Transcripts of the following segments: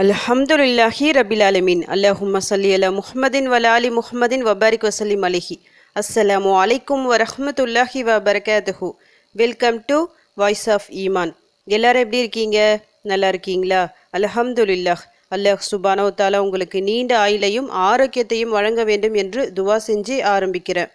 அல்ஹம்துலில்லாஹி ரபில் ஆலமீன். அல்லஹும்ம ஸல்லி அலா முஹம்மதின் வ ஆலி முஹம்மதின் வபாரிக் வசல்லிம் அலைஹி. அஸ்ஸலாமு அலைக்கும் வரஹ்மத்துல்லாஹி வபரகாத்துஹு. வெல்கம் டு வாய்ஸ் ஆஃப் ஈமான். எல்லாரும் எப்படி இருக்கீங்க? நல்லா இருக்கீங்களா? அல்ஹம்துலில்லாஹ். அல்லாஹ் சுப்ஹானஹு வ தஆலா உங்களுக்கு நீண்ட ஆயுளையும் ஆரோக்கியத்தையும் வழங்க வேண்டும் என்று துவா செஞ்சு ஆரம்பிக்கிறேன்.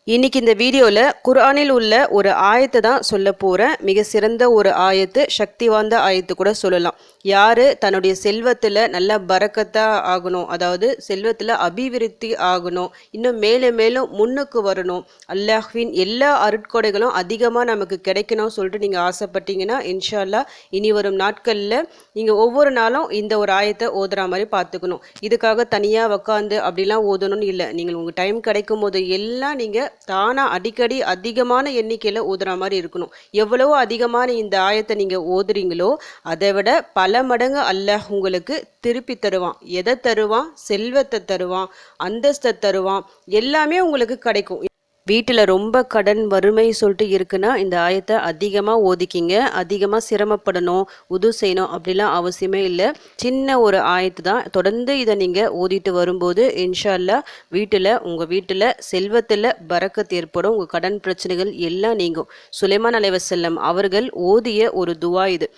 இன்னைக்கு இந்த வீடியோவில் குர்ஆனில் உள்ள ஒரு ஆயத்தை தான் சொல்ல போகிறேன். மிக சிறந்த ஒரு ஆயத்து, சக்தி வாய்ந்த ஆயத்து கூட சொல்லலாம். யார் தன்னுடைய செல்வத்தில் நல்ல பரக்கத்தாக ஆகணும், அதாவது செல்வத்தில் அபிவிருத்தி ஆகணும், இன்னும் மேலும் மேலும் முன்னுக்கு வரணும், அல்லாஹ்வின் எல்லா அருட்கொடைகளும் அதிகமாக நமக்கு கிடைக்கணும்னு சொல்லிட்டு நீங்கள் ஆசைப்பட்டீங்கன்னா இன்ஷா அல்லாஹ் இனி வரும் நாட்களில் நீங்கள் ஒவ்வொரு நாளும் இந்த ஒரு ஆயத்தை ஓதுற மாதிரி பார்த்துக்கணும். இதுக்காக தனியாக உக்காந்து அப்படிலாம் ஓதணும்னு இல்லை. நீங்கள் உங்கள் டைம் கிடைக்கும் போது எல்லாம் நீங்கள் தானாக அடிக்கடி அதிகமான எண்ணிக்கையில் ஓதுற மாதிரி இருக்கணும். எவ்வளவோ அதிகமான இந்த ஆயத்தை நீங்கள் ஓதுறீங்களோ அதை விட பல மடங்கு அல்லாஹ் உங்களுக்கு திருப்பி தருவான். எதை தருவான்? செல்வத்தை தருவான், அந்தஸ்தை தருவான், எல்லாமே உங்களுக்கு கிடைக்கும். வீட்டில் ரொம்ப கடன் வறுமை சொல்லிட்டு இருக்குன்னா இந்த ஆயத்தை அதிகமாக ஓதிக்கிங்க. அதிகமாக சிரமப்படணும், உது செய்யணும் அப்படிலாம் அவசியமே இல்லை. சின்ன ஒரு ஆயத்து தான். தொடர்ந்து இதை நீங்கள் ஓதிட்டு வரும்போது இன்ஷா அல்லாஹ் உங்கள் வீட்டில் செல்வத்தில் பரக்கத் ஏற்படும். உங்கள் கடன் பிரச்சனைகள் எல்லாம் நீங்கும். சுலைமான் அலைஹிஸ்ஸலாம் அவர்கள் ஓதிய ஒரு துவா இது.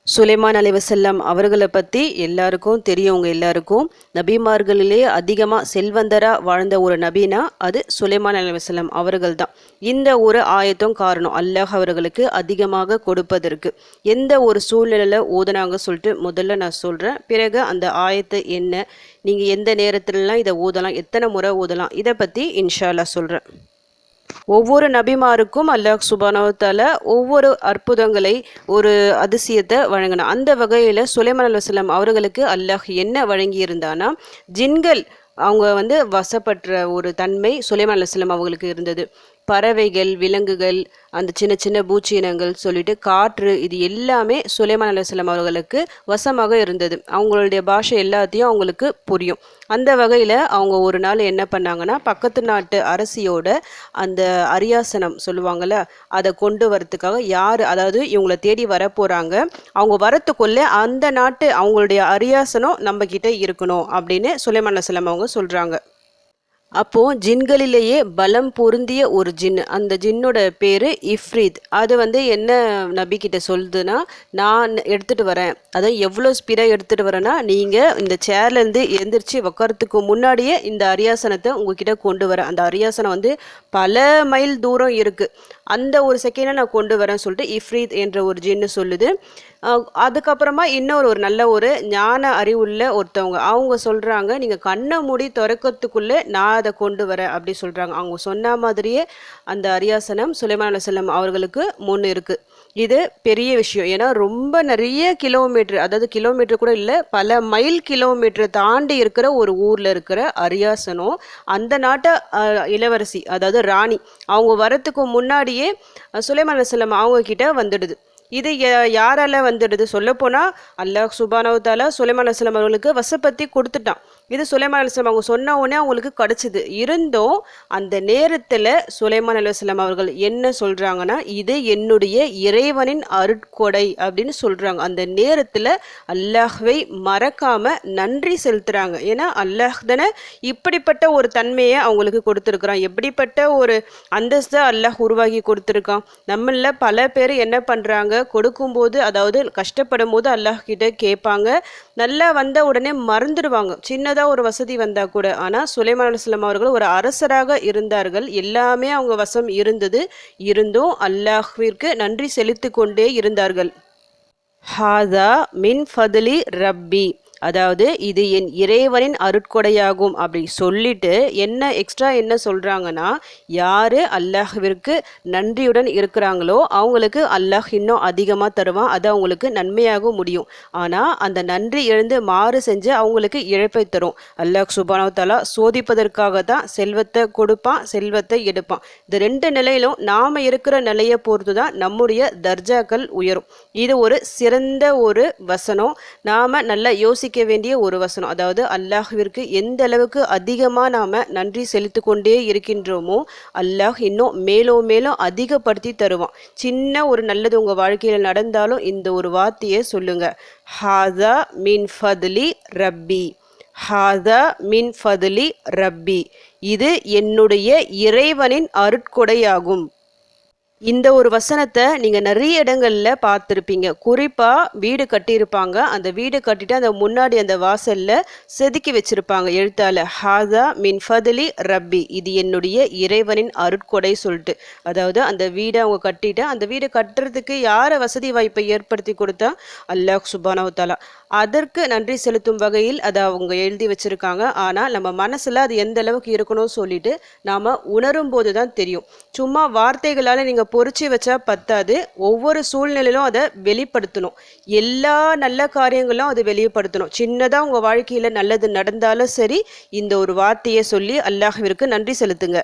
சுலைமான் அலைஹிஸ்ஸலாம் அவர்களை பற்றி எல்லாருக்கும் தெரியுங்க. எல்லாருக்கும் நபிமார்களிலே அதிகமாக செல்வந்தராக வாழ்ந்த ஒரு நபினா அது சுலைமான் அலைஹிஸ்ஸலாம் அவர்கள் தான். இந்த ஒரு ஆயத்தும் காரணம் அல்லாஹ் அவர்களுக்கு அதிகமாக கொடுப்பதற்கு. எந்த ஒரு சூழ்நிலையில் ஓதுனாங்க சொல்லிட்டு முதல்ல நான் சொல்கிறேன். பிறகு அந்த ஆயத்து என்ன, நீங்கள் எந்த நேரத்துலலாம் இதை ஓதலாம், எத்தனை முறை ஓதலாம், இதை பற்றி இன்ஷா அல்லாஹ் சொல்கிறேன். ஒவ்வொரு நபிமாருக்கும் அல்லாஹ் சுப்ஹானஹு வ தஆலா ஒவ்வொரு அற்புதங்களை, ஒரு அதிசயத்தை வழங்கினான். அந்த வகையில் சுலைமான் அலைஹிஸ்ஸலாம் அவர்களுக்கு அல்லாஹ் என்ன வழங்கியிருந்தானா, ஜின்கள் அவங்க வசப்பற்ற ஒரு தன்மை சுலைமான் அலைஹிஸ்ஸலாம் அவங்களுக்கு இருந்தது. பறவைகள், விலங்குகள், அந்த சின்ன சின்ன பூச்சி இனங்கள் சொல்லிட்டு காற்று, இது எல்லாமே சுலைமான் அலைஹிஸ்ஸலாம் அவர்களுக்கு வசமாக இருந்தது. அவங்களுடைய பாஷை எல்லாத்தையும் அவங்களுக்கு புரியும். அந்த வகையில் அவங்க ஒரு நாள் என்ன பண்ணாங்கன்னா, பக்கத்து நாட்டு அரசியோட அந்த அரியாசனம் சொல்லுவாங்கள்ல, அதை கொண்டு வரத்துக்காக அதாவது இவங்களை தேடி வர போகிறாங்க. அவங்க வரத்துக்குள்ளே அந்த நாட்டு அவங்களுடைய அரியாசனம் நம்ம கிட்ட இருக்கணும் அப்படின்னு சுலைமான் அலைஹிஸ்ஸலாம் அவங்க சொல்கிறாங்க. அப்போது ஜின்களிலேயே பலம் பொருந்திய ஒரு ஜின், அந்த ஜின்னோட பேர் இஃப்ரீத். அது என்ன நபிக்கிட்ட சொல்லுதுன்னா, நான் எடுத்துகிட்டு வரேன், அதாவது எவ்வளோ ஸ்பீடாக எடுத்துகிட்டு வரேன்னா, நீங்கள் இந்த சேர்லேருந்து எந்திரிச்சு உட்காரத்துக்கு முன்னாடியே இந்த அரியாசனத்தை உங்ககிட்ட கொண்டு வரேன். அந்த அரியாசனம் பல மைல் தூரம் இருக்குது, அந்த ஒரு செகண்டில் நான் கொண்டு வரேன்னு சொல்லிட்டு இஃப்ரீத் என்ற ஒரு ஜின்னு சொல்லுது. அதுக்கப்புறமா ஒரு நல்ல ஒரு ஞான அறிவுள்ள ஒருத்தவங்க அவங்க சொல்கிறாங்க, நீங்கள் கண்ணை மூடி திறக்கிறதுக்குள்ளே நான் அதை கொண்டு வரேன் அப்படி சொல்கிறாங்க. அவங்க சொன்ன மாதிரியே அந்த அரியாசனம் சுலைமான் அலைஹிஸ்ஸலாம் அவர்களுக்கு முன் இருக்குது. இது பெரிய விஷயம். ஏன்னா ரொம்ப நிறைய கிலோமீட்டர், அதாவது கிலோமீட்டர் கூட இல்லை, பல மைல் கிலோமீட்டர் தாண்டி இருக்கிற ஒரு ஊரில் இருக்கிற அரியாசனம் அந்த நாட்டை இளவரசி, அதாவது ராணி, அவங்க வரத்துக்கு முன்னாடியே சுலைமான் அலைஹிஸ்ஸலாம் அவங்க கிட்ட வந்துடுது. இது யாரால வந்துடுது? சொல்லப்போனால் அல்லாஹ் சுப்ஹானஹு வ தஆலா சுலைமான் அலைஹிஸ்ஸலாம் அவர்களுக்கு வசப்பத்தி கொடுத்துட்டான். இது சுலைமான் அலைஹிஸ்ஸலாம் அவங்க சொன்ன உடனே அவங்களுக்கு கிடச்சிது. இருந்தும் அந்த நேரத்தில் சுலைமான் அலைஹிஸ்ஸலாம் அவர்கள் என்ன சொல்கிறாங்கன்னா, இது என்னுடைய இறைவனின் அருட்கொடை அப்படின்னு சொல்கிறாங்க. அந்த நேரத்தில் அல்லாஹ்வை மறக்காமல் நன்றி செலுத்துகிறாங்க. ஏன்னா அல்லாஹ் தானே இப்படிப்பட்ட ஒரு தன்மையை அவங்களுக்கு கொடுத்துருக்குறான், எப்படிப்பட்ட ஒரு அந்தஸ்தை அல்லாஹ் உருவாக்கி கொடுத்துருக்கான். நம்மள பல பேர் என்ன பண்ணுறாங்க, கொடுக்கும்போது, அதாவது கஷ்டப்படும் போது அல்லாஹ் கிட்ட கேட்பாங்க, நல்லா வந்த உடனே மறந்துடுவாங்க, சின்னதாக ஒரு வசதி வந்தால் கூட. ஆனால் சுலைமான் அலைஹிஸ்ஸலாம் அவர்கள் ஒரு அரசராக இருந்தார்கள், எல்லாமே அவங்க வசம் இருந்தது. இருந்தும் அல்லாஹ்விற்கு நன்றி செலுத்தி கொண்டே இருந்தார்கள். ஹாதா மின் ஃபதுலி ரப்பி, அதாவது இது என் இறைவனின் அருட்கொடையாகும் அப்படி சொல்லிட்டு எக்ஸ்ட்ரா என்ன சொல்கிறாங்கன்னா, யார் அல்லாஹ்விற்கு நன்றியுடன் இருக்கிறாங்களோ அவங்களுக்கு அல்லாஹ் இன்னும் அதிகமாக தருவான், அது அவங்களுக்கு நன்மையாக முடியும். ஆனால் அந்த நன்றி எழுந்து மாறு செஞ்சு அவங்களுக்கு இழப்பை தரும். அல்லாஹ் சுப்ஹானஹு வ தஆலா சோதிப்பதற்காக தான் செல்வத்தை கொடுப்பான், செல்வத்தை எடுப்பான். இந்த ரெண்டு நிலையிலும் நாம் இருக்கிற நிலையை பொறுத்து தான் நம்முடைய தர்ஜாக்கள் உயரும். இது ஒரு சிறந்த ஒரு வசனம். நாம் நல்லா யோசி யோசிக்க வேண்டிய ஒரு வசனம். அதாவது அல்லாஹ்விற்கு எந்த அளவுக்கு அதிகமாக நாம் நன்றி செலுத்தி கொண்டே இருக்கின்றோமோ அல்லாஹ் இன்னும் மேலும் மேலும் அதிகப்படுத்தி தருவான். சின்ன ஒரு நல்லது உங்கள் வாழ்க்கையில் நடந்தாலும் இந்த ஒரு வார்த்தையை சொல்லுங்க, ஹாதா மின் ஃபத்லி ரப்பி, ஹாதா மின் ஃபத்லி ரப்பி, இது என்னுடைய இறைவனின் அருட்கொடையாகும். இந்த ஒரு வசனத்தை நீங்கள் நிறைய இடங்களில் பார்த்துருப்பீங்க. குறிப்பாக வீடு கட்டியிருப்பாங்க, அந்த வீடு கட்டிட்டு அந்த முன்னாடி அந்த வாசலில் செதுக்கி வச்சுருப்பாங்க எழுத்தால், ஹாதா மின் ஃபதலி ரப்பி, இது என்னுடைய இறைவனின் அருட்கொடை சொல்லிட்டு. அதாவது அந்த வீடை அவங்க கட்டிட்டு, அந்த வீடு கட்டுறதுக்கு யாரை வசதி வாய்ப்பை ஏற்படுத்தி கொடுத்தா? அல்லாஹ் சுப்ஹானஹு வ தஆலா. அதற்கு நன்றி செலுத்தும் வகையில் அதை அவங்க எழுதி வச்சுருக்காங்க. ஆனால் நம்ம மனசில் அது எந்த அளவுக்கு இருக்கணும்னு சொல்லிட்டு நாம் உணரும் போது தான் தெரியும். சும்மா வார்த்தைகளால் நீங்கள் பொறிச்சு வச்சா பத்தாது, ஒவ்வொரு சூழ்நிலையிலும் அதை வெளிப்படுத்தணும். எல்லா நல்ல காரியங்களும் அதை வெளிப்படுத்தணும். சின்னதாக உங்கள் வாழ்க்கையில் நல்லது நடந்தாலும் சரி, இந்த ஒரு வார்த்தையை சொல்லி அல்லாஹ்விற்கு நன்றி செலுத்துங்க.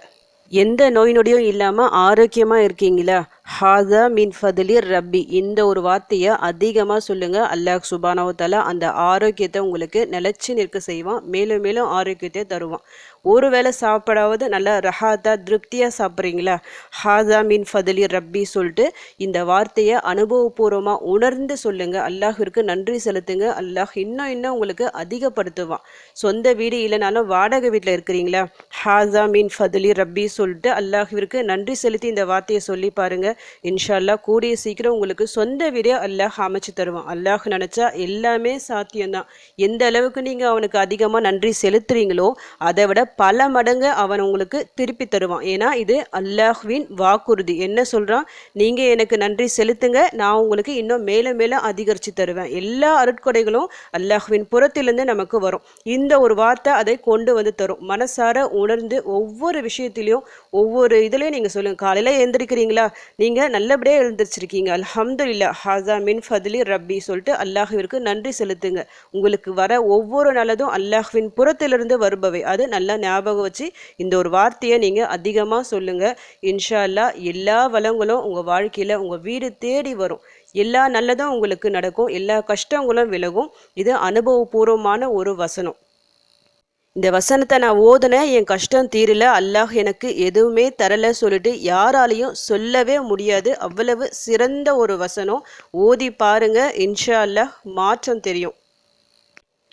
எந்த நோய் நொடியும் இல்லாமல் ஆரோக்கியமாக இருக்கீங்களா? ஹாதா மின் ஃபதலி ரப்பி, இந்த ஒரு வார்த்தையை அதிகமாக சொல்லுங்கள். அல்லாஹ் சுப்ஹானஹு வ தஆலா அந்த ஆரோக்கியத்தை உங்களுக்கு நிலச்சி நிற்க செய்வான், மேலும் மேலும் ஆரோக்கியத்தை தருவான். ஒரு வேளை சாப்பிடாவது நல்லா ரஹாத்தா திருப்தியாக சாப்பிட்றீங்களா? ஹாதா மின் ஃபதலி ரப்பி சொல்லிட்டு இந்த வார்த்தையை அனுபவபூர்வமாக உணர்ந்து சொல்லுங்கள். அல்லாஹ்விற்கு நன்றி செலுத்துங்க. அல்லாஹ் இன்னும் உங்களுக்கு அதிகப்படுத்துவான். சொந்த வீடு இல்லைனாலும் வாடகை வீட்டில் இருக்கிறீங்களா? ஹாதா மின் ஃபதலி ரப்பி சொல்லிட்டு அல்லாஹ்விற்கு நன்றி செலுத்தி இந்த வார்த்தையை சொல்லி பாருங்க. இன்ஷா அல்லாஹ் கூடிய சீக்கிரம் உங்களுக்கு சொந்த வீடே அல்லாஹ் அமைச்சு தருவான். அல்லாஹ் நினச்சா எல்லாமே சாத்தியம்தான். எந்த அளவுக்கு நீங்கள் அவனுக்கு அதிகமாக நன்றி செலுத்துறீங்களோ அதை விட பல மடங்கு அவன் உங்களுக்கு திருப்பி தருவான். ஏன்னா இது அல்லாஹ்வின் வாக்குறுதி. என்ன சொல்கிறான்? நீங்கள் எனக்கு நன்றி செலுத்துங்க, நான் உங்களுக்கு இன்னும் மேலும் மேலும் அதிகரித்து தருவேன். எல்லா அருட்கொடைகளும் அல்லாஹ்வின் புறத்திலிருந்து நமக்கு வரும். இந்த ஒரு வார்த்தை அதை கொண்டு வந்து தரும். மனசார உணர்ந்து ஒவ்வொரு விஷயத்திலையும் ஒவ்வொரு இதுலேயும் நீங்கள் சொல்லுங்கள். காலையில் எழுந்திருக்கிறீங்களா? நீங்கள் நல்லபடியாக எழுந்திரிச்சிருக்கீங்க, அல்ஹம்துலில்லாஹ், ஹாஸா மின் ஃபத்லி ரப்பி சொல்லிட்டு அல்லாஹ்விற்கு நன்றி செலுத்துங்க. உங்களுக்கு வர ஒவ்வொரு நல்லதும் அல்லாஹ்வின் புறத்திலிருந்து வருபவை. அது நல்லா ஞாபகம் வச்சு இந்த ஒரு வார்த்தையை நீங்கள் அதிகமாக சொல்லுங்கள். இன்ஷா அல்லாஹ் எல்லா வளங்களும் உங்கள் வாழ்க்கையில் உங்கள் வீடு தேடி வரும். எல்லா நல்லதும் உங்களுக்கு நடக்கும், எல்லா கஷ்டங்களும் விலகும். இது அனுபவபூர்வமான ஒரு வசனம். இந்த வசனத்தை நான் ஓதுனேன், என் கஷ்டம் தீரல, அல்லாஹ் எனக்கு எதுவுமே தரலை சொல்லிட்டு யாராலையும் சொல்லவே முடியாது. அவ்வளவு சிறந்த ஒரு வசனம். ஓதி பாருங்க, இன்ஷா அல்லாஹ் மாற்றம் தெரியும்.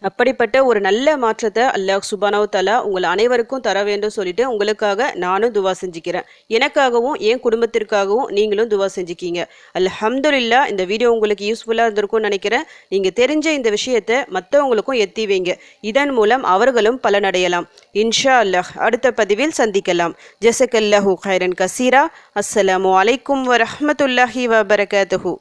அப்படிப்பட்ட ஒரு நல்ல மாற்றத்தை அல்லாஹ் சுப்ஹானஹு வ தஆலா உங்கள் அனைவருக்கும் தர வேண்டும் சொல்லிட்டு உங்களுக்காக நானும் துவா செஞ்சுக்கிறேன். எனக்காகவும் என் குடும்பத்திற்காகவும் நீங்களும் துவா செஞ்சுக்கிங்க. அல்ஹம்துலில்லாஹ். இந்த வீடியோ உங்களுக்கு யூஸ்ஃபுல்லாக இருந்திருக்கும்னு நினைக்கிறேன். நீங்கள் தெரிஞ்ச இந்த விஷயத்தை மற்றவங்களுக்கும் எத்தி வைங்க. இதன் மூலம் அவர்களும் பலனடையலாம். இன்ஷா அல்லாஹ். அடுத்த பதிவில் சந்திக்கலாம். ஜஸக்கல்லாஹு கைரன் கசீரா. அஸ்ஸலாமு அலைக்கும் வரஹ்மத்துல்லாஹி வபரகாத்துஹு.